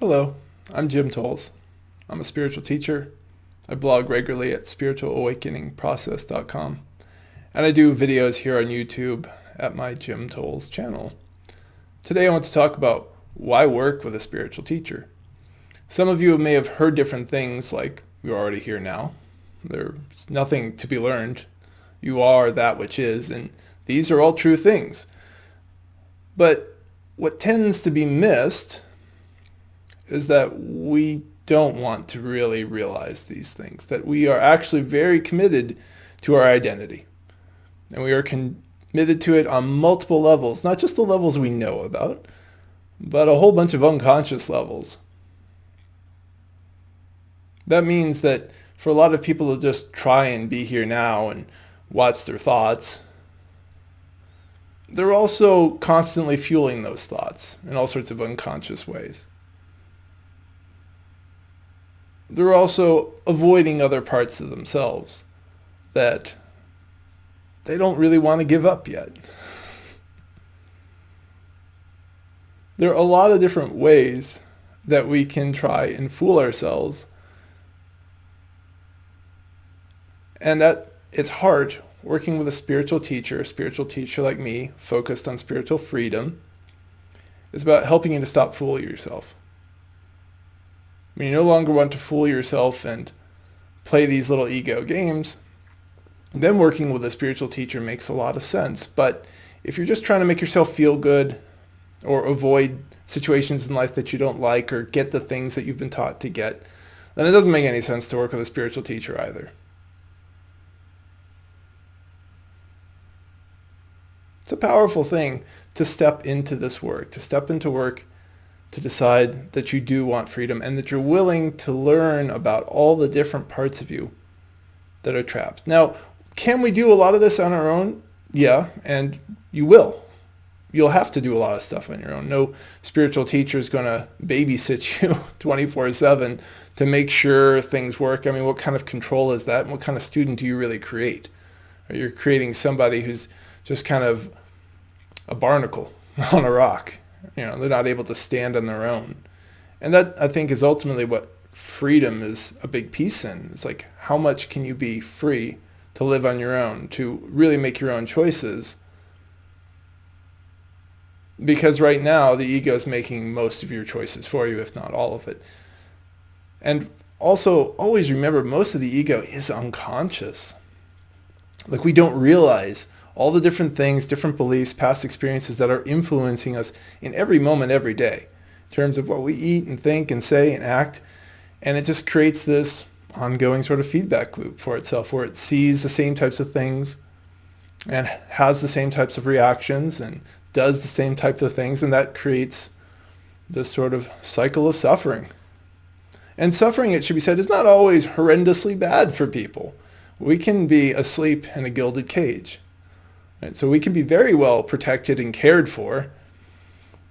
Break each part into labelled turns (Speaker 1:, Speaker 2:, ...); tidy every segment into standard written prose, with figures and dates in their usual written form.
Speaker 1: Hello, I'm Jim Tolles. I'm a spiritual teacher. I blog regularly at spiritualawakeningprocess.com, and I do videos here on YouTube at my Jim Tolles channel. Today I want to talk about why work with a spiritual teacher. Some of you may have heard different things like you're already here now. There's nothing to be learned. You are that which is, and these are all true things. But what tends to be missed is that we don't want to really realize these things, that we are actually very committed to our identity. And we are committed to it on multiple levels, not just the levels we know about, but a whole bunch of unconscious levels. That means that for a lot of people to just try and be here now and watch their thoughts, they're also constantly fueling those thoughts in all sorts of unconscious ways. They're also avoiding other parts of themselves that they don't really want to give up yet. There are a lot of different ways that we can try and fool ourselves, and at its heart, working with a spiritual teacher like me, focused on spiritual freedom, is about helping you to stop fooling yourself. When you no longer want to fool yourself and play these little ego games, then working with a spiritual teacher makes a lot of sense. But if you're just trying to make yourself feel good or avoid situations in life that you don't like or get the things that you've been taught to get, then it doesn't make any sense to work with a spiritual teacher either. It's a powerful thing to step into this work, to decide that you do want freedom and that you're willing to learn about all the different parts of you that are trapped. Now, can we do a lot of this on our own? Yeah, and you will. You'll have to do a lot of stuff on your own. No spiritual teacher is going to babysit you 24/7 to make sure things work. I mean, what kind of control is that? And what kind of student do you really create? You're creating somebody who's just kind of a barnacle on a rock. They're not able to stand on their own. And that, I think, is ultimately what freedom is a big piece in. It's like, how much can you be free to live on your own, to really make your own choices? Because right now, the ego is making most of your choices for you, if not all of it. And also, always remember, most of the ego is unconscious. Like, we don't realize all the different things, different beliefs, past experiences that are influencing us in every moment, every day, in terms of what we eat and think and say and act. And it just creates this ongoing sort of feedback loop for itself where it sees the same types of things and has the same types of reactions and does the same types of things. And that creates this sort of cycle of suffering. And suffering, it should be said, is not always horrendously bad for people. We can be asleep in a gilded cage. Right? So we can be very well protected and cared for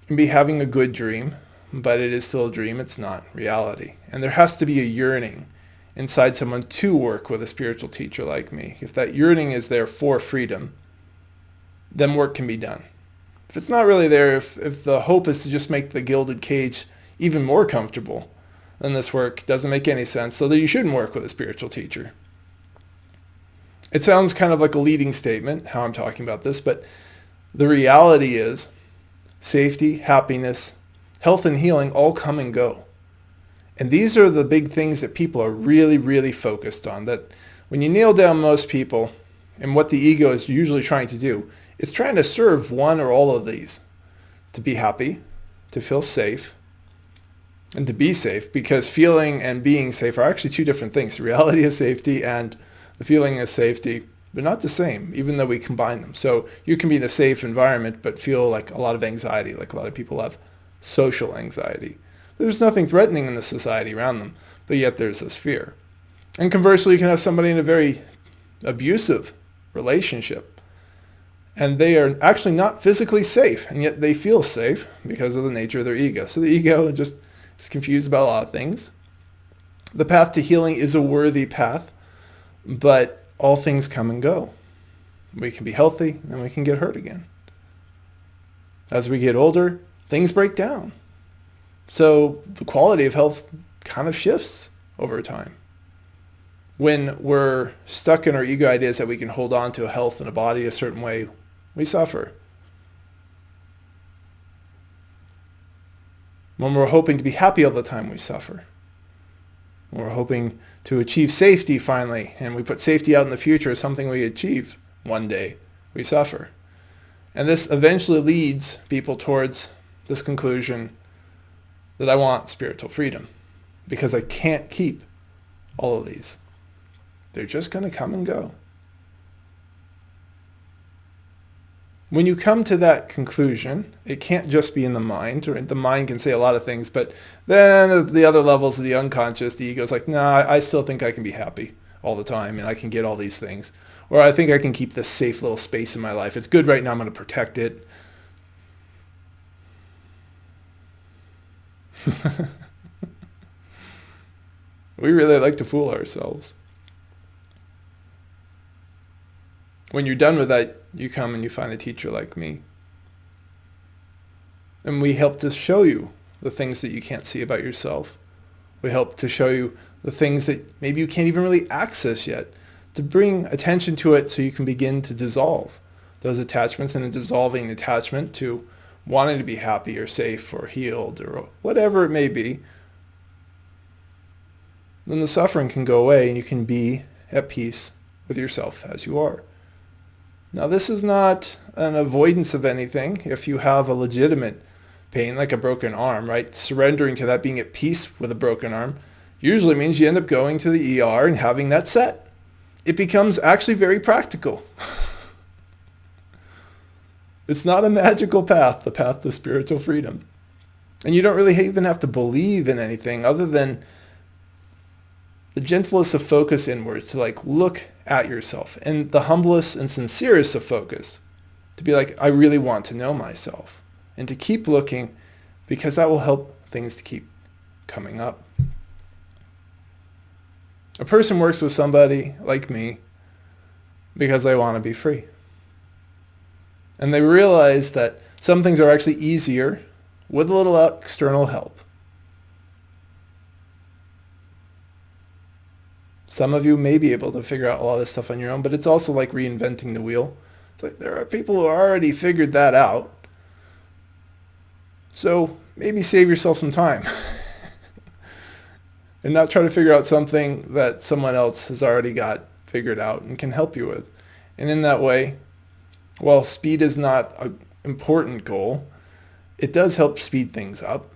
Speaker 1: and be having a good dream, but it is still a dream. It's not reality. And there has to be a yearning inside someone to work with a spiritual teacher like me. If that yearning is there for freedom, then work can be done. If it's not really there, if the hope is to just make the gilded cage even more comfortable, then this work doesn't make any sense. So that you shouldn't work with a spiritual teacher. It sounds kind of like a leading statement, how I'm talking about this, but the reality is safety, happiness, health, and healing all come and go. And these are the big things that people are really, really focused on. That when you nail down most people and what the ego is usually trying to do, it's trying to serve one or all of these. To be happy, to feel safe, and to be safe, because feeling and being safe are actually two different things. The reality is safety and the feeling of safety, they're not the same, even though we combine them. So you can be in a safe environment, but feel like a lot of anxiety, like a lot of people have social anxiety. There's nothing threatening in the society around them, but yet there's this fear. And conversely, you can have somebody in a very abusive relationship, and they are actually not physically safe, and yet they feel safe because of the nature of their ego. So the ego just is confused about a lot of things. The path to healing is a worthy path, but all things come and go. We can be healthy, and then we can get hurt again. As we get older, things break down. So the quality of health kind of shifts over time. When we're stuck in our ego ideas that we can hold on to a health and a body a certain way, we suffer. When we're hoping to be happy all the time, we suffer. When we're hoping to achieve safety finally, and we put safety out in the future as something we achieve one day, we suffer. And this eventually leads people towards this conclusion that I want spiritual freedom because I can't keep all of these. They're just going to come and go. When you come to that conclusion, it can't just be in the mind, or the mind can say a lot of things, but then at the other levels of the unconscious, the ego is like, nah, I still think I can be happy all the time and I can get all these things. Or I think I can keep this safe little space in my life. It's good right now, I'm going to protect it. We really like to fool ourselves. When you're done with that, you come and you find a teacher like me. And we help to show you the things that you can't see about yourself. We help to show you the things that maybe you can't even really access yet, to bring attention to it so you can begin to dissolve those attachments, and in dissolving attachment to wanting to be happy or safe or healed or whatever it may be, then the suffering can go away and you can be at peace with yourself as you are. Now, this is not an avoidance of anything. If you have a legitimate pain, like a broken arm, right? Surrendering to that, being at peace with a broken arm, usually means you end up going to the ER and having that set. It becomes actually very practical. It's not a magical path, the path to spiritual freedom. And you don't really even have to believe in anything other than the gentlest of focus inwards, to like look at yourself, and the humblest and sincerest of focus, to be like, I really want to know myself, and to keep looking, because that will help things to keep coming up. A person works with somebody like me because they want to be free. And they realize that some things are actually easier with a little external help. Some of you may be able to figure out a lot of this stuff on your own, but it's also like reinventing the wheel. It's like there are people who already figured that out. So maybe save yourself some time and not try to figure out something that someone else has already got figured out and can help you with. And in that way, while speed is not an important goal, it does help speed things up.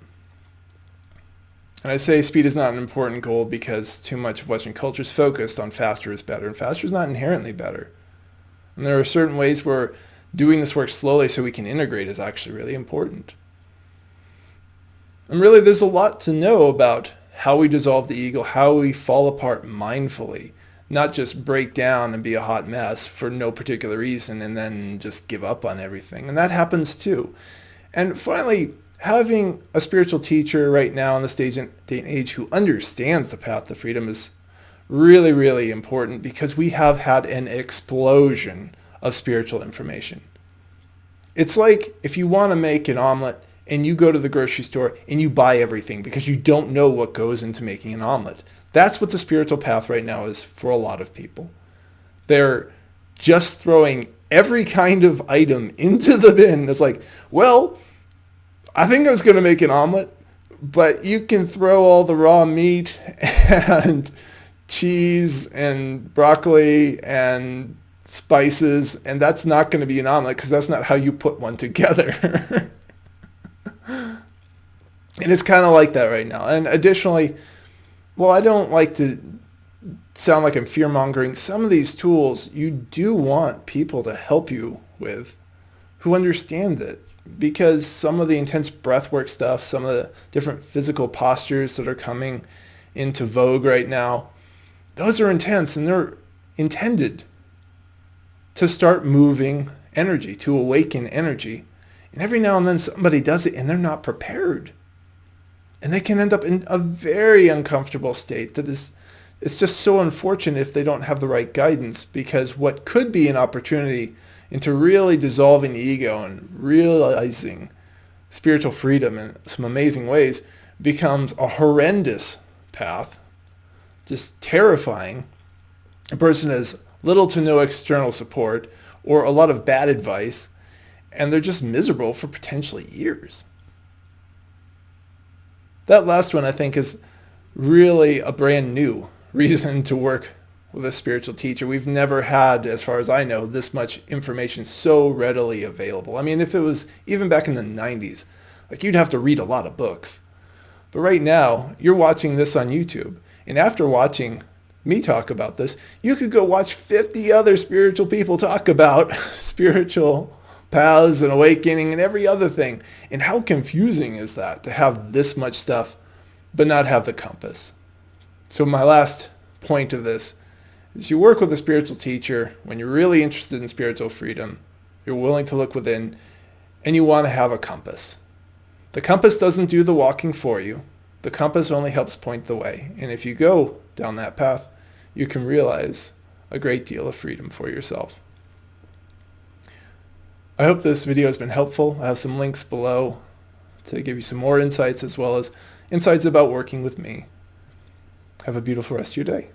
Speaker 1: And I say speed is not an important goal because too much of Western culture is focused on faster is better, and faster is not inherently better. And there are certain ways where doing this work slowly so we can integrate is actually really important. And really, there's a lot to know about how we dissolve the ego, how we fall apart mindfully, not just break down and be a hot mess for no particular reason and then just give up on everything. And that happens too. And finally, having a spiritual teacher right now in this day and age who understands the path to freedom is really, really important, because we have had an explosion of spiritual information. It's like if you want to make an omelet and you go to the grocery store and you buy everything because you don't know what goes into making an omelet. That's what the spiritual path right now is for a lot of people. They're just throwing every kind of item into the bin. It's like, well, I think I was going to make an omelet, but you can throw all the raw meat and cheese and broccoli and spices, and that's not going to be an omelet because that's not how you put one together. And it's kind of like that right now. And additionally, well, I don't like to sound like I'm fear-mongering. Some of these tools you do want people to help you with who understand it, because some of the intense breathwork stuff, some of the different physical postures that are coming into vogue right now, those are intense, and they're intended to start moving energy, to awaken energy. And every now and then somebody does it and they're not prepared. And they can end up in a very uncomfortable state that is, it's just so unfortunate if they don't have the right guidance, because what could be an opportunity into really dissolving the ego and realizing spiritual freedom in some amazing ways becomes a horrendous path, just terrifying. A person has little to no external support or a lot of bad advice, and they're just miserable for potentially years. That last one, I think, is really a brand new reason to work with a spiritual teacher. We've never had, as far as I know, this much information so readily available. I mean, if it was even back in the 90s, like you'd have to read a lot of books. But right now, you're watching this on YouTube. And after watching me talk about this, you could go watch 50 other spiritual people talk about spiritual paths and awakening and every other thing. And how confusing is that to have this much stuff but not have the compass? So my last point of this is you work with a spiritual teacher when you're really interested in spiritual freedom, you're willing to look within, and you want to have a compass. The compass doesn't do the walking for you. The compass only helps point the way. And if you go down that path, you can realize a great deal of freedom for yourself. I hope this video has been helpful. I have some links below to give you some more insights as well as insights about working with me. Have a beautiful rest of your day.